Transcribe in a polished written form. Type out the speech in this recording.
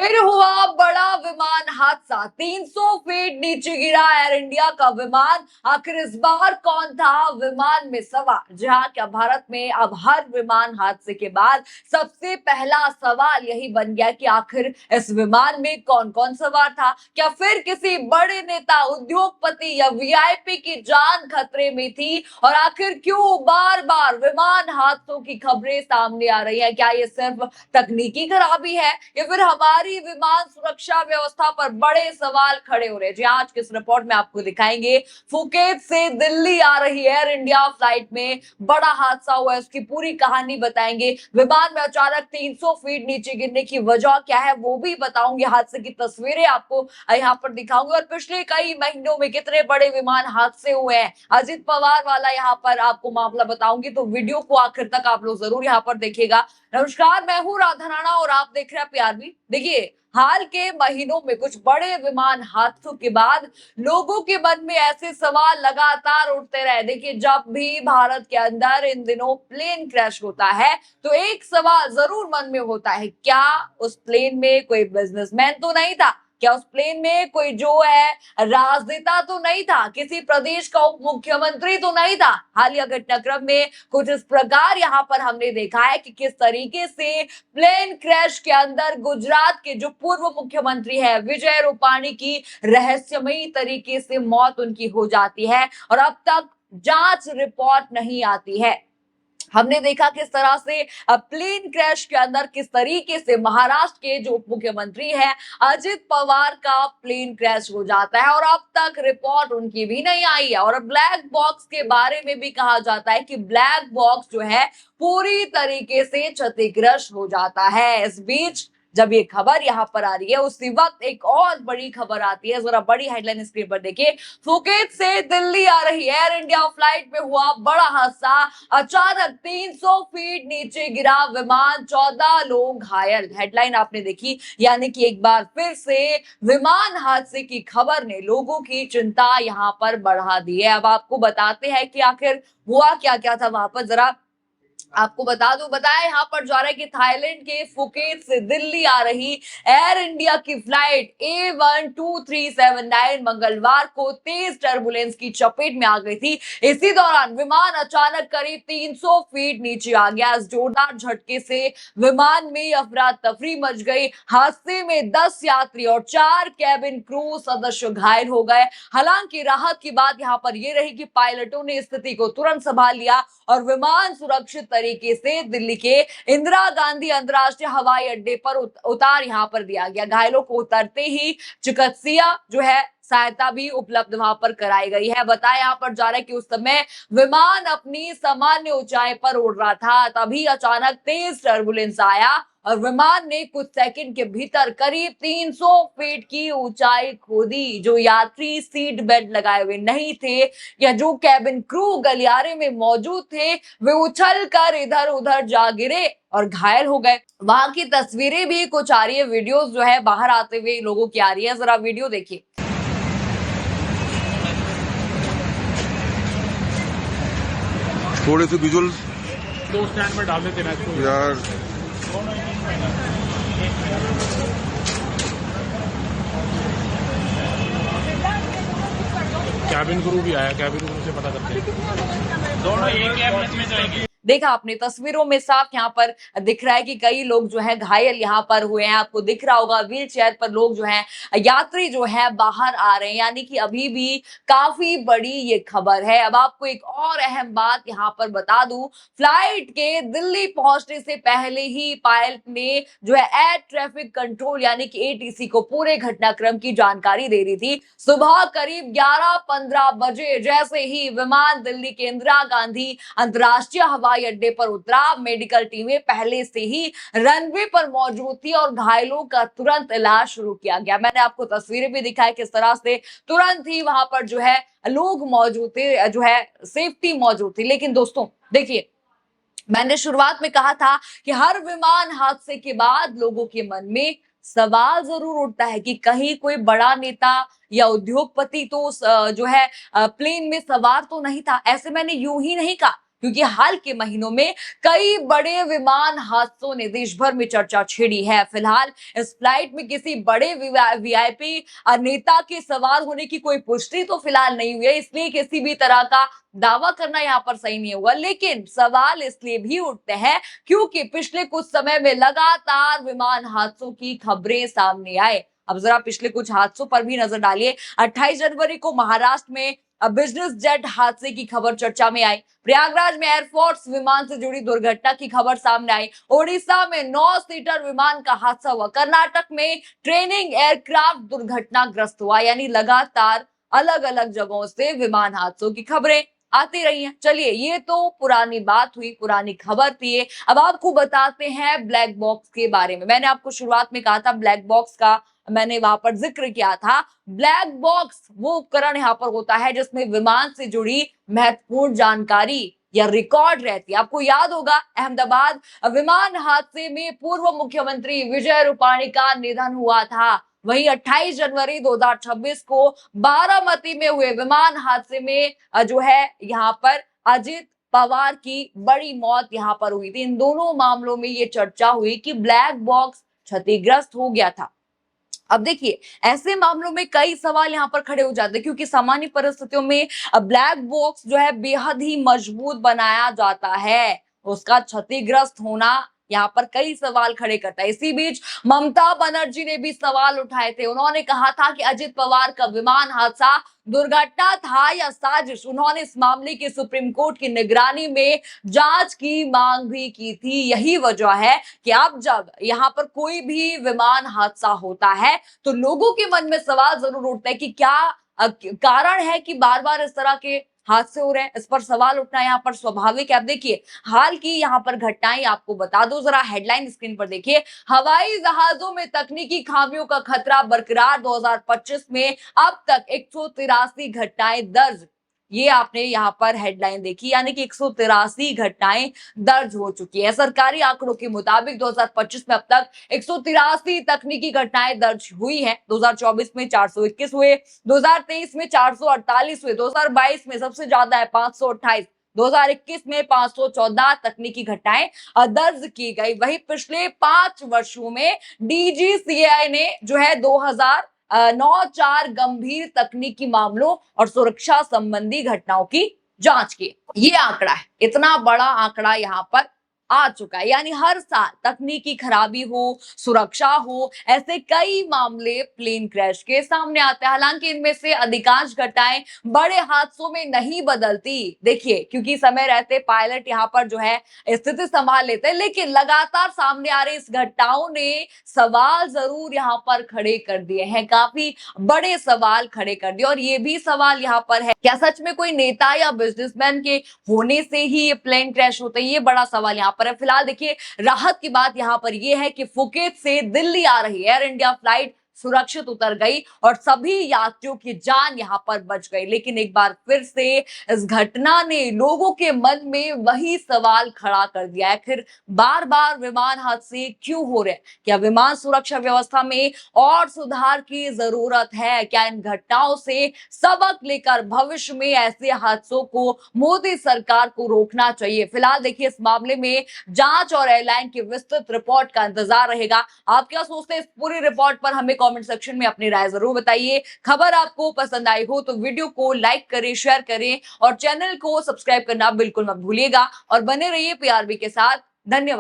फिर हुआ बड़ा विमान हादसा, 300 फीट नीचे गिरा एयर इंडिया का विमान। आखिर इस बार कौन था विमान में सवार? जहां क्या भारत में अब हर विमान हादसे के बाद सबसे पहला सवाल यही बन गया कि आखिर इस विमान में कौन कौन सवार था? क्या फिर किसी बड़े नेता, उद्योगपति या वीआईपी की जान खतरे में थी? और आखिर क्यों बार बार विमान हादसों की खबरें सामने आ रही है? क्या ये सिर्फ तकनीकी खराबी है या फिर हमारी विमान सुरक्षा व्यवस्था पर बड़े सवाल खड़े हो रहे हैं? जी, आज के इस रिपोर्ट में आपको दिखाएंगे फुकेत से दिल्ली आ रही एयर इंडिया फ्लाइट में बड़ा हादसा हुआ है, उसकी पूरी कहानी बताएंगे। विमान में अचानक 300 फीट नीचे गिरने की वजह क्या है वो भी बताऊंगी, हादसे की तस्वीरें आपको यहाँ पर दिखाऊंगी और पिछले कई महीनों में कितने बड़े विमान हादसे हुए हैं, अजित पवार वाला यहाँ पर आपको मामला बताऊंगी। तो वीडियो को आखिर तक आप लोग जरूर यहाँ पर देखिएगा। नमस्कार, मैं हूं राधा राणा और आप देख रहे हैं पीआरबी। देखिए, हाल के महीनों में कुछ बड़े विमान हादसों के बाद लोगों के मन में ऐसे सवाल लगातार उठते रहे। देखिए, जब भी भारत के अंदर इन दिनों प्लेन क्रैश होता है तो एक सवाल जरूर मन में होता है, क्या उस प्लेन में कोई बिजनेसमैन तो नहीं था? क्या उस प्लेन में कोई जो है राजनेता तो नहीं था? किसी प्रदेश का उप मुख्यमंत्री तो नहीं था? हालिया घटनाक्रम में कुछ इस प्रकार यहाँ पर हमने देखा है कि किस तरीके से प्लेन क्रैश के अंदर गुजरात के जो पूर्व मुख्यमंत्री है विजय रूपाणी की रहस्यमयी तरीके से मौत उनकी हो जाती है और अब तक जांच रिपोर्ट नहीं आती है। हमने देखा किस तरह से प्लेन क्रैश के अंदर किस तरीके से महाराष्ट्र के जो उप मुख्यमंत्री है अजित पवार का प्लेन क्रैश हो जाता है और अब तक रिपोर्ट उनकी भी नहीं आई है। और ब्लैक बॉक्स के बारे में भी कहा जाता है कि ब्लैक बॉक्स जो है पूरी तरीके से क्षतिग्रस्त हो जाता है। इस बीच जब ये खबर यहाँ पर आ रही है उसी वक्त एक और बड़ी खबर आती है, जरा बड़ी हेडलाइन स्क्रीन पर देखिए। फुकेत से दिल्ली आ रही एयर इंडिया फ्लाइट में हुआ बड़ा हादसा, अचानक 300 फीट नीचे गिरा विमान, 14 लोग घायल। हेडलाइन आपने देखी, यानी कि एक बार फिर से विमान हादसे की खबर ने लोगों की चिंता यहाँ पर बढ़ा दी है। अब आपको बताते हैं कि आखिर हुआ क्या क्या था वहां पर, जरा आपको बताया यहाँ पर जा रहा है कि थाईलैंड के फुकेत से दिल्ली आ रही एयर इंडिया की फ्लाइट A12379 मंगलवार को तेज टर्बुलेंस की चपेट में आ गई थी। इसी दौरान विमान अचानक करीब 300 फीट नीचे आ गया। इस जोरदार झटके से विमान में अफरा तफरी मच गई। हादसे में 10 यात्री और 4 कैबिन क्रू सदस्य घायल हो गए। हालांकि राहत की बात यहाँ पर यह रही कि पायलटों ने स्थिति को तुरंत संभाल लिया और विमान सुरक्षित तरीके से दिल्ली के इंदिरा गांधी अंतर्राष्ट्रीय हवाई अड्डे पर उतार यहाँ पर दिया गया। घायलों को उतरते ही चिकित्सीय जो है सहायता भी उपलब्ध वहां पर कराई गई है। बताया यहाँ पर जा रहा है कि उस समय विमान अपनी सामान्य ऊंचाई पर उड़ रहा था, तभी अचानक तेज टर्बुलेंस आया और विमान ने कुछ सेकंड के भीतर करीब 300 फीट की ऊंचाई खो दी। जो यात्री सीट बेल्ट लगाए हुए नहीं थे या जो कैबिन क्रू गलियारे में मौजूद थे वे उछल कर इधर उधर जा गिरे और घायल हो गए। वहां की तस्वीरें भी कुछ आ रही है, वीडियोस जो है बाहर आते हुए लोगों की आ रही है, जरा वीडियो देखिए। थोड़े से विजुअल दो स्टैंड में डाल देते ना यार। कैबिन क्रू भी आया, कैबिन क्रू से पता करते हैं दोनों एक कैबिन में जाएंगे। देखा आपने तस्वीरों में साफ यहाँ पर दिख रहा है कि कई लोग जो है घायल यहाँ पर हुए हैं। आपको दिख रहा होगा व्हील चेयर पर लोग जो हैं, यात्री जो है बाहर आ रहे हैं, यानी कि अभी भी काफी बड़ी ये खबर है। अब आपको एक और अहम बात यहाँ पर बता दूं, फ्लाइट के दिल्ली पहुंचने से पहले ही पायलट ने जो है एयर ट्रैफिक कंट्रोल यानी कि एटीसी को पूरे घटनाक्रम की जानकारी दे दी थी। सुबह करीब 11:15 बजे जैसे ही विमान दिल्ली के इंदिरा गांधी अंतर्राष्ट्रीय हवाई अड्डे पर उतरा, मेडिकल टीमें पहले से ही रनवे पर मौजूद थी और घायलों का तुरंत इलाज शुरू किया गया। मैंने आपको तस्वीरें भी दिखाई किस तरह से तुरंत ही वहां पर जो है लोग मौजूद थे, जो है सेफ्टी मौजूद थी। लेकिन दोस्तों देखिए, मैंने शुरुआत में कहा था कि हर विमान हादसे के बाद लोगों के मन में सवाल जरूर उठता है कि कहीं कोई बड़ा नेता या उद्योगपति तो जो है प्लेन में सवार तो नहीं था। ऐसे मैंने यूं ही नहीं कहा, क्योंकि हाल के महीनों में कई बड़े विमान हादसों ने देश भर में चर्चा छेड़ी है। फिलहाल इस फ्लाइट में किसी बड़े वीआईपी नेता के सवार होने की कोई पुष्टि तो फिलहाल नहीं हुई है, इसलिए किसी भी तरह का दावा करना यहाँ पर सही नहीं होगा। लेकिन सवाल इसलिए भी उठते हैं क्योंकि पिछले कुछ समय में लगातार विमान हादसों की खबरें सामने आए। अब जरा पिछले कुछ हादसों पर भी नजर डालिए। 28 जनवरी को महाराष्ट्र में बिजनेस जेट हादसे की खबर चर्चा में आई। प्रयागराज में एयरफोर्स विमान से जुड़ी दुर्घटना की खबर सामने आई। ओडिशा में 9 सीटर विमान का हादसा हुआ। कर्नाटक में ट्रेनिंग एयरक्राफ्ट दुर्घटनाग्रस्त हुआ। यानी लगातार अलग अलग जगहों से विमान हादसों की खबरें आती रही हैं। चलिए, ये तो पुरानी बात हुई, पुरानी खबर थी। अब आपको बताते हैं ब्लैक बॉक्स के बारे में। मैंने आपको शुरुआत में कहा था ब्लैक बॉक्स का, मैंने वहां पर जिक्र किया था। ब्लैक बॉक्स वो उपकरण यहाँ पर होता है जिसमें विमान से जुड़ी महत्वपूर्ण जानकारी या रिकॉर्ड रहती है। आपको याद होगा अहमदाबाद विमान हादसे में पूर्व मुख्यमंत्री विजय रूपाणी का निधन हुआ था। वहीं 28 जनवरी 2026 को बारामती में हुए विमान हादसे में जो है यहाँ पर अजित पवार की बड़ी मौत यहाँ पर हुई थी। इन दोनों मामलों में ये चर्चा हुई कि ब्लैक बॉक्स क्षतिग्रस्त हो गया था। अब देखिए, ऐसे मामलों में कई सवाल यहाँ पर खड़े हो जाते हैं क्योंकि सामान्य परिस्थितियों में ब्लैक बॉक्स जो है बेहद ही मजबूत बनाया जाता है। उसका क्षतिग्रस्त होना यहाँ पर कई सवाल खड़े करता है। इसी बीच ममता बनर्जी ने भी सवाल उठाए थे। उन्होंने कहा था कि अजित पवार का विमान हादसा दुर्घटना था या साजिश। उन्होंने इस मामले की सुप्रीम कोर्ट की निगरानी में जांच की मांग भी की थी। यही वजह है कि अब जब यहाँ पर कोई भी विमान हादसा होता है तो लोगों के मन में सवाल जरूर उठता है कि क्या कारण है कि बार बार इस तरह के हादसे हो रहे हैं। इस पर सवाल उठना यहाँ पर स्वाभाविक है। अब देखिए, हाल की यहाँ पर घटनाएं आपको बता दो, जरा हेडलाइन स्क्रीन पर देखिए। हवाई जहाजों में तकनीकी खामियों का खतरा बरकरार, 2025 में अब तक 183 घटनाएं दर्ज। ये आपने यहाँ पर हेडलाइन देखी, यानी कि 183 घटनाएं दर्ज हो चुकी है। सरकारी आंकड़ों के मुताबिक 2025 में अब तक 183 तकनीकी घटनाएं दर्ज हुई हैं। 2024 में 421 हुए, 2023 में 448 हुए, 2022 में सबसे ज्यादा है 528, 2021 में 514 तकनीकी घटनाएं दर्ज की गई। वही पिछले 5 वर्षों में डीजीसीए ने जो है 2009 गंभीर तकनीकी मामलों और सुरक्षा संबंधी घटनाओं की जांच की। ये आंकड़ा है, इतना बड़ा आंकड़ा यहाँ पर आ चुका है। यानी हर साल तकनीकी खराबी हो, सुरक्षा हो, ऐसे कई मामले प्लेन क्रैश के सामने आते हैं। हालांकि इनमें से अधिकांश घटनाएं बड़े हादसों में नहीं बदलती। देखिए, क्योंकि समय रहते पायलट यहाँ पर जो है स्थिति संभाल लेते हैं, लेकिन लगातार सामने आ रही इस घटनाओं ने सवाल जरूर यहाँ पर खड़े कर दिए हैं, काफी बड़े सवाल खड़े कर दिए। और ये भी सवाल यहाँ पर है, क्या सच में कोई नेता या बिजनेसमैन के होने से ही ये प्लेन क्रैश होता है? ये बड़ा सवाल यहाँ पर है। फिलहाल देखिए, राहत की बात यहाँ पर यह है कि फुकेत से दिल्ली आ रही एयर इंडिया फ्लाइट सुरक्षित उतर गई और सभी यात्रियों की जान यहां पर बच गई। लेकिन एक बार फिर से इस घटना ने लोगों के मन में वही सवाल खड़ा कर दिया है, आखिर बार बार विमान हादसे क्यों हो रहे हैं? क्या विमान सुरक्षा व्यवस्था में और सुधार की जरूरत है? क्या इन घटनाओं से सबक लेकर भविष्य में ऐसे हादसों को मोदी सरकार को रोकना चाहिए? फिलहाल देखिए, इस मामले में जांच और एयरलाइन की विस्तृत रिपोर्ट का इंतजार रहेगा। आप क्या सोचते हैं इस पूरी रिपोर्ट पर? हमें कमेंट सेक्शन में अपनी राय जरूर बताइए। खबर आपको पसंद आई हो तो वीडियो को लाइक करें, शेयर करें और चैनल को सब्सक्राइब करना बिल्कुल मत भूलिएगा। और बने रहिए पीआरबी के साथ। धन्यवाद।